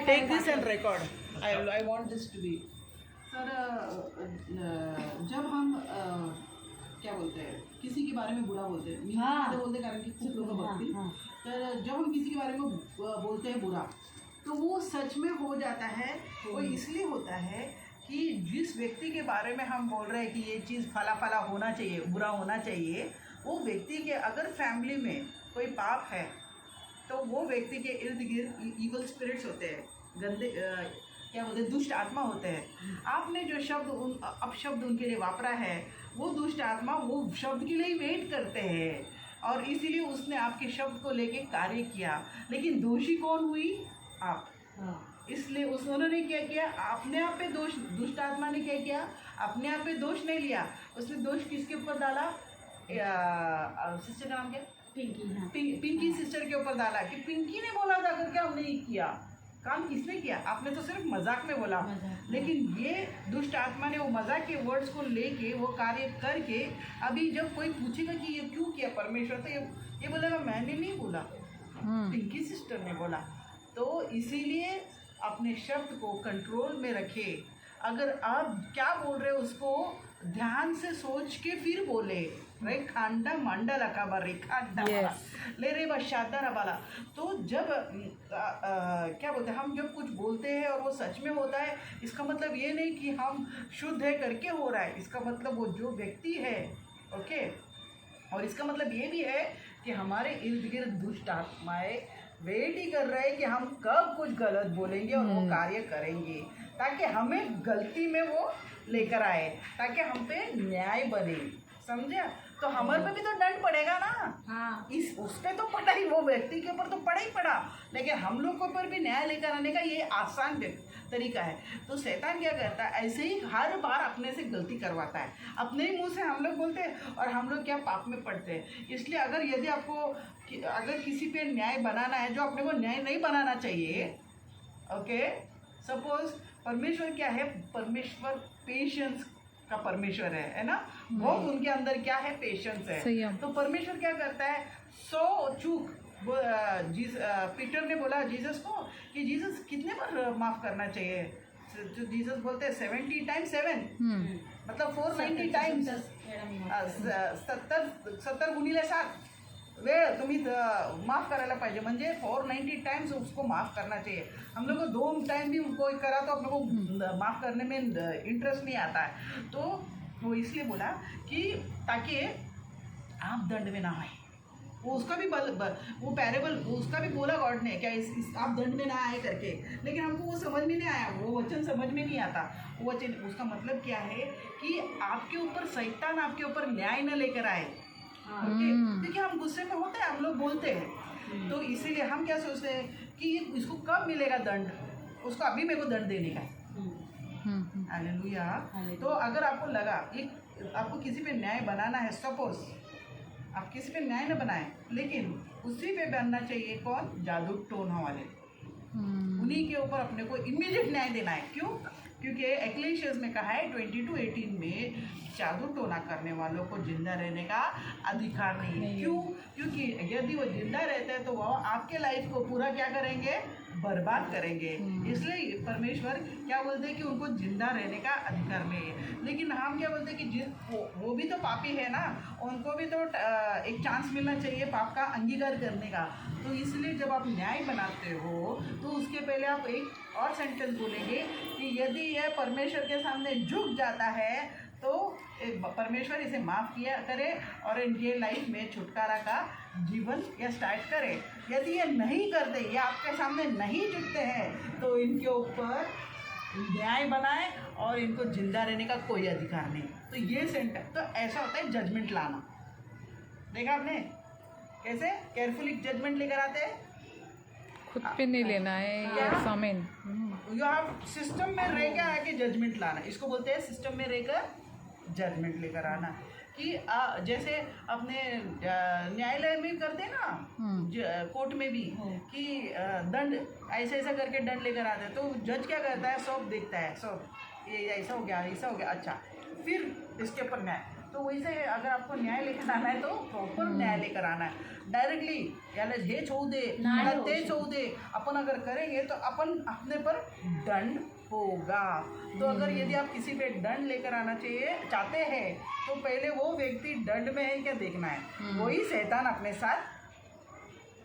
Take this and record. I want this to be. Sir जब हम क्या बोलते हैं किसी के बारे में बुरा बोलते हैं हाँ। बोलते कारण की खूप लोक बघतील हाँ, तर जब हम किसी के बारे में बोलते हैं बुरा तो वो सच में हो जाता है। वो इसलिए होता है कि जिस व्यक्ति के बारे में हम बोल रहे हैं कि ये चीज़ फला फला होना चाहिए, बुरा होना चाहिए, वो व्यक्ति के अगर फैमिली में कोई पाप है तो वो व्यक्ति के इर्द गिर्द इवल स्पिरिट्स होते हैं, गंदे क्या बोलते हैं, दुष्ट आत्मा होते हैं। आपने जो शब्द अपशब्द उनके लिए वापरा है वो दुष्ट आत्मा वो शब्द के लिए ही वेट करते हैं और इसीलिए उसने आपके शब्द को लेके कार्य किया। लेकिन दोषी कौन हुई? आप। इसलिए उन्होंने क्या किया? अपने आप पे दोष, दुष्ट आत्मा ने क्या किया? अपने आप पे दोष नहीं लिया, उसने दोष किसके ऊपर डाला? सिस्टर का नाम क्या? पिंकी। हाँ। पिंकी सिस्टर के ऊपर डाला कि पिंकी ने बोला था करके हमने ये किया। काम किसने किया? आपने तो सिर्फ मजाक में बोला। लेकिन ये दुष्ट आत्मा ने वो मजाक के वर्ड्स को लेके वो कार्य करके अभी जब कोई पूछेगा कि ये क्यों किया परमेश्वर, तो ये बोलेगा मैंने नहीं बोला, पिंकी सिस्टर ने बोला। तो इसीलिए अपने शब्द को कंट्रोल में रखे। अगर आप क्या बोल रहे हो उसको ध्यान से सोच के फिर बोले। खांडा मांडा लका रेखा ले रे बशादा रबाला। तो जब क्या बोलते हैं, हम जब कुछ बोलते हैं और वो सच में होता है, इसका मतलब ये नहीं कि हम शुद्ध है करके हो रहा है। इसका मतलब वो जो व्यक्ति है, ओके, और इसका मतलब ये भी है कि हमारे इर्द गिर्द दुष्ट आत्माएं वेट ही कर रहे हैं कि हम कब कुछ गलत बोलेंगे और वो कार्य करेंगे ताकि हमें गलती में वो लेकर आए, ताकि हम पे न्याय बने। समझे? तो हमारे पे भी तो दंड पड़ेगा ना। हाँ। उस पे तो पड़ा ही, वो व्यक्ति के ऊपर तो पड़ा ही पड़ा, लेकिन हम लोग के ऊपर भी न्याय लेकर आने का ये आसान तरीका है। तो शैतान क्या करता है? ऐसे ही हर बार अपने से गलती करवाता है। अपने ही मुंह से हम लोग बोलते हैं और हम लोग क्या पाप में पड़ते हैं। इसलिए अगर यदि आपको अगर किसी पे न्याय बनाना है, जो अपने को न्याय नहीं बनाना चाहिए, ओके, सपोज परमेश्वर क्या है? परमेश्वर पेशेंस का परमेश्वर है ना। बहुत उनके अंदर क्या है? पेशेंस है। तो परमेश्वर क्या करता है? 100 चूक पीटर ने बोला जीसस को कि जीसस कितने बार माफ करना चाहिए? तो जीसस बोलते हैं 70 टाइम्स 7, मतलब 490 टाइम्स 70 गुणिले 7 वेळ तुम्ही माफ करायला पाहिजे। म्हणजे 490 टाइम्स उसको माफ़ करना चाहिए। हम लोग को 2 टाइम भी कोई करा तो हम लोग को माफ़ करने में इंटरेस्ट नहीं आता है। तो वो इसलिए बोला कि ताकि आप दंड में ना आए। वो उसका भी वो पैरेबल उसका भी बोला गॉड ने क्या आप दंड में ना आए करके, लेकिन हमको वो समझ में नहीं आया, वो वचन समझ में नहीं आता। वो वचन उसका मतलब क्या है कि आपके ऊपर शैतान आपके ऊपर न्याय न लेकर आए। ओके, क्योंकि हम गुस्से में होते हैं, हम लोग बोलते हैं, तो इसीलिए हम क्या सोचते हैं कि इसको कब मिलेगा दंड, उसको अभी मेरे को दंड देने का है। हालेलुया। तो अगर आपको लगा आपको किसी पे न्याय बनाना है, सपोज आप किसी पे न्याय न बनाए, लेकिन उसी पे बनना चाहिए कौन? जादू टोना वाले। उन्हीं के ऊपर अपने को इमीडिएट न्याय देना है। क्यों? क्योंकि एक्लेशियस में कहा है 22:18 में जादू टोना करने वालों को जिंदा रहने का अधिकार नहीं है। क्यों? क्योंकि यदि वो जिंदा रहते हैं तो वो आपके लाइफ को पूरा क्या करेंगे? बर्बाद करेंगे। इसलिए परमेश्वर क्या बोलते हैं कि उनको जिंदा रहने का अधिकार नहीं है। लेकिन हम क्या बोलते हैं कि वो भी तो पापी है ना, उनको भी तो एक चांस मिलना चाहिए पाप का अंगीकार करने का। तो इसलिए जब आप न्याय बनाते हो तो उसके पहले आप एक और सेंटेंस बोलेंगे कि यदि यह परमेश्वर के सामने झुक जाता है तो परमेश्वर इसे माफ़ किया करे और इनके लाइफ में छुटकारा का जीवन या स्टार्ट करे। यदि ये नहीं करते, ये आपके सामने नहीं झुकते हैं, तो इनके ऊपर न्याय बनाए और इनको जिंदा रहने का कोई अधिकार नहीं। तो ये सेंटेंस, तो ऐसा होता है जजमेंट लाना। देखा आपने कैसे केयरफुली जजमेंट लेकर आते हैं? खुद पे नहीं लेना है ये सामेन। यू हैव सिस्टम में रहकर आके जजमेंट लाना, इसको बोलते हैं सिस्टम में रहकर जजमेंट लेकर आना। कि जैसे अपने न्यायालय में करते हैं ना, कोर्ट में भी कि दंड ऐसा ऐसा करके दंड लेकर आते हैं, तो जज क्या करता है? सब देखता है, सब ये ऐसा हो गया, ऐसा हो गया, अच्छा, फिर इसके ऊपर न्याय। तो वैसे अगर आपको न्याय लेकर आना है तो प्रॉपर न्याय लेकर आना है. डायरेक्टली याला हे होऊ दे याला तेच होऊ दे अपन अगर करेंगे तो अपन अपने पर दंड होगा. तो अगर यदि आप किसी पे दंड लेकर आना चाहते हैं तो पहले वो व्यक्ति दंड में है क्या देखना है. वही शैतान अपने साथ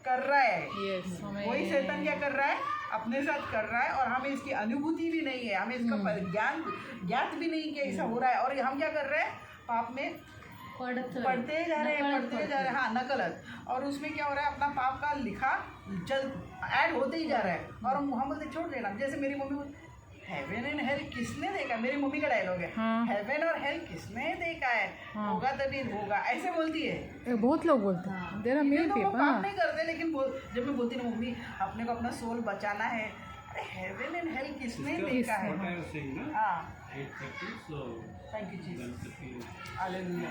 कर रहा है. यस हमें वही शैतान क्या कर रहा है अपने साथ कर रहा है और हमें इसकी अनुभूति भी नहीं है. हमें इसका ज्ञात भी नहीं कि ऐसा हो रहा है. और हम क्या कर रहे हैं पाप में पढ़ते जा रहे हैं. हाँ नकलत. और उसमें क्या हो रहा है अपना पाप का लिखा चल ऐड होते ही जा रहा है. और हम बोलते छोड़ देना. जैसे मेरी मम्मी हेवन एंड हेल किसने देखा, मेरी मम्मी का डायलॉग है. हाँ. हेवन और हेल किसने देखा है. हाँ. होगा तभी होगा ऐसे बोलती है. बहुत लोग बोलते हैं देर आर मेनी तो वो पीपल. काम नहीं करते लेकिन जब मैं बोलती ना मम्मी अपने को अपना सोल बचाना है. अरे हेवन एंड हेल किसने देखा है. हाँ थैंक यू जीसस. हालेलुया.